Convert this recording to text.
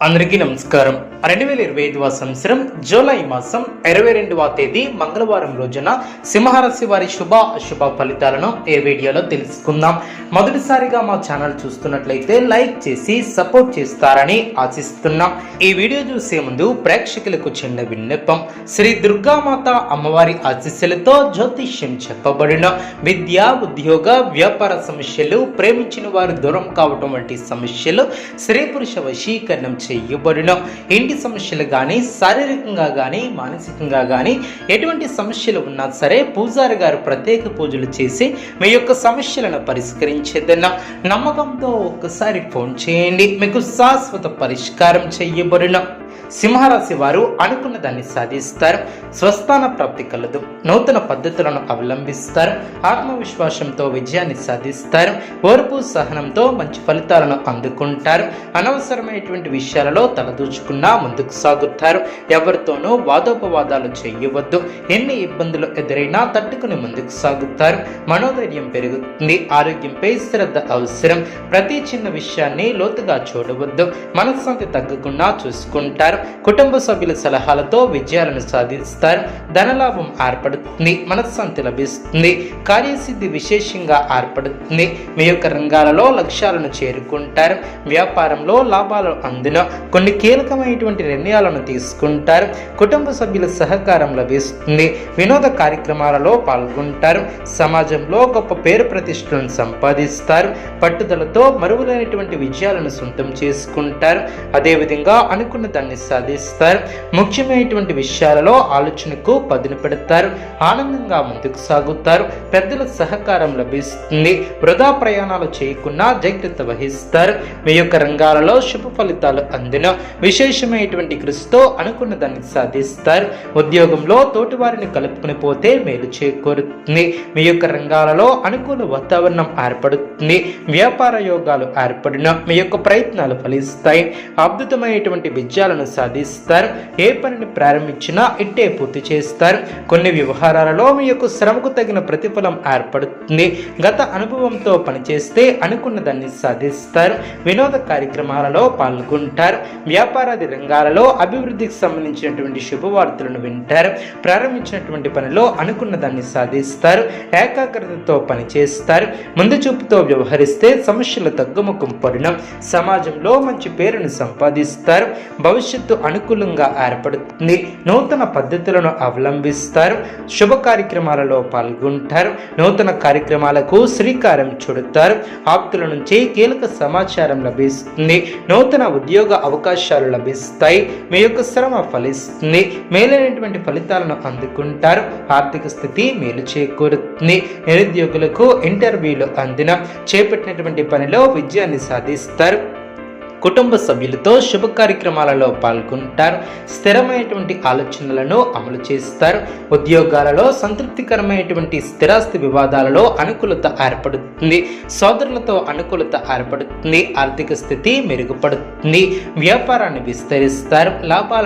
అందరికీ నమస్కారం. 2025వ సంవత్సరం జూలై మాసం 22వ తేదీ మంగళవారం రోజున సింహరాశి వారి శుభ అశుభ ఫలితాలను ఈ వీడియోలో తెలుసుకుందాం. మొదటిసారిగా మా ఛానల్ చూస్తున్నట్లయితే లైక్ చేసి సపోర్ట్ చేస్తారని ఆశిస్తున్నాం. ఈ వీడియో చూసే ముందు ప్రేక్షకులకు చిన్న విన్నపం. శ్రీ దుర్గామాత అమ్మవారి ఆశీస్సులతో జ్యోతిష్యం చెప్పబడిన విద్య, ఉద్యోగ, వ్యాపార సమస్యలు, ప్రేమించిన వారు దూరం కావటం వంటి సమస్యలు, స్త్రీ పురుష వశీకరణం చేయబడిన ఇంటి సమస్యలు కానీ, శారీరకంగా కానీ, మానసికంగా కానీ ఎటువంటి సమస్యలు ఉన్నా సరే పూజారి గారు ప్రత్యేక పూజలు చేసి మీ యొక్క సమస్యలను పరిష్కరించేదన్న నమ్మకంతో ఒక్కసారి ఫోన్ చేయండి. మీకు శాశ్వత పరిష్కారం చేయబడిన సింహరాశి వారు అనుకున్న దాన్ని సాధిస్తారు. స్వస్థాన ప్రాప్తి కలదు. నూతన పద్ధతులను అవలంబిస్తారు. ఆత్మవిశ్వాసంతో విజయాన్ని సాధిస్తారు. ఓర్పు సహనంతో మంచి ఫలితాలను అందుకుంటారు. అనవసరమైనటువంటి విషయాలలో తలదూచుకున్నా ముందుకు సాగుతారు. ఎవరితోనూ వాదోపవాదాలు చేయవద్దు. ఎన్ని ఇబ్బందులు ఎదురైనా తట్టుకుని ముందుకు సాగుతారు. మనోధైర్యం పెరుగుతుంది. ఆరోగ్యంపై శ్రద్ధ అవసరం. ప్రతి చిన్న విషయాన్ని లోతుగా చూడవద్దు. మనశ్శాంతి తగ్గకుండా చూసుకుంటారు. కుటుంబ సభ్యుల సలహాలతో విజయాలను సాధిస్తారు. ధనలాభం ఏర్పడుతుంది. మనశ్శాంతి లభిస్తుంది. కార్యసిద్ధి విశేషంగా ఏర్పడుతుంది. మీ యొక్క రంగాలలో లక్ష్యాలను చేరుకుంటారు. వ్యాపారంలో లాభాలు అందున కొన్ని కీలకమైనటువంటి నిర్ణయాలను తీసుకుంటారు. కుటుంబ సభ్యుల సహకారం లభిస్తుంది. వినోద కార్యక్రమాలలో పాల్గొంటారు. సమాజంలో గొప్ప పేరు ప్రతిష్టలను సంపాదిస్తారు. పట్టుదలతో మరువలేనటువంటి విజయాలను సొంతం చేసుకుంటారు. అదేవిధంగా అనుకున్న దాన్ని సాధిస్తారు. ముఖ్యమైనటువంటి విషయాలలో ఆలోచనకు పదును పెడతారు. ఆనందంగా ముందుకు సాగుతారు. పెద్దల సహకారం లభిస్తుంది. వృధా ప్రయాణాలు చేయకుండా జాగ్రత్త వహిస్తారు. మీ యొక్క రంగాలలో శుభ ఫలితాలు అందిన విశేషమైనటువంటి కృషితో అనుకున్న దాన్ని సాధిస్తారు. ఉద్యోగంలో తోటివారిని కలుపుకుని పోతే మేలు చేకూరుతుంది. మీ యొక్క రంగాలలో అనుకూల వాతావరణం ఏర్పడుతుంది. వ్యాపార యోగాలు ఏర్పడిన మీ యొక్క ప్రయత్నాలు ఫలిస్తాయి. అద్భుతమైనటువంటి విజయాలను సాధిస్తారు. ఏ పనిని ప్రారంభించినా ఇట్టే పూర్తి చేస్తారు. కొన్ని వ్యవహారాలలో మీ యొక్క శ్రమకు తగిన ప్రతిఫలం ఏర్పడుతుంది. గత అనుభవంతో పనిచేస్తే అనుకున్న దాన్ని సాధిస్తారు. వినోద కార్యక్రమాలలో పాల్గొంటారు. వ్యాపారాది రంగాలలో అభివృద్ధికి సంబంధించినటువంటి శుభవార్తలను వింటారు. ప్రారంభించినటువంటి పనిలో అనుకున్న దాన్ని సాధిస్తారు. ఏకాగ్రతతో పనిచేస్తారు. ముందు చూపుతో వ్యవహరిస్తే సమస్యలు తగ్గుముఖం పడిన సమాజంలో మంచి పేరును సంపాదిస్తారు. భవిష్యత్తు అనుకూలంగా ఏర్పడుతుంది. నూతన పద్ధతులను అవలంబిస్తారు. శుభ కార్యక్రమాలలో పాల్గొంటారు. నూతన కార్యక్రమాలకు శ్రీకారం చుడతారు. ఆప్తుల నుంచి కీలక సమాచారం లభిస్తుంది. నూతన ఉద్యోగ అవకాశాలు లభిస్తాయి. మీ యొక్క శ్రమ ఫలిస్తుంది. మేలైనటువంటి ఫలితాలను అందుకుంటారు. ఆర్థిక స్థితి మేలు చేకూరుతుంది. నిరుద్యోగులకు ఇంటర్వ్యూలు అందిన చేపట్టినటువంటి పనిలో విజయాన్ని సాధిస్తారు. కుటుంబ సభ్యులతో శుభ కార్యక్రమాలలో పాల్గొంటారు. స్థిరమైనటువంటి ఆలోచనలను అమలు చేస్తారు. ఉద్యోగాలలో సంతృప్తికరమైనటువంటి స్థిరాస్తి వివాదాలలో అనుకూలత ఏర్పడుతుంది. సోదరులతో అనుకూలత ఏర్పడుతుంది. ఆర్థిక స్థితి మెరుగుపడుతుంది. వ్యాపారాన్ని విస్తరిస్తారు. లాభాలను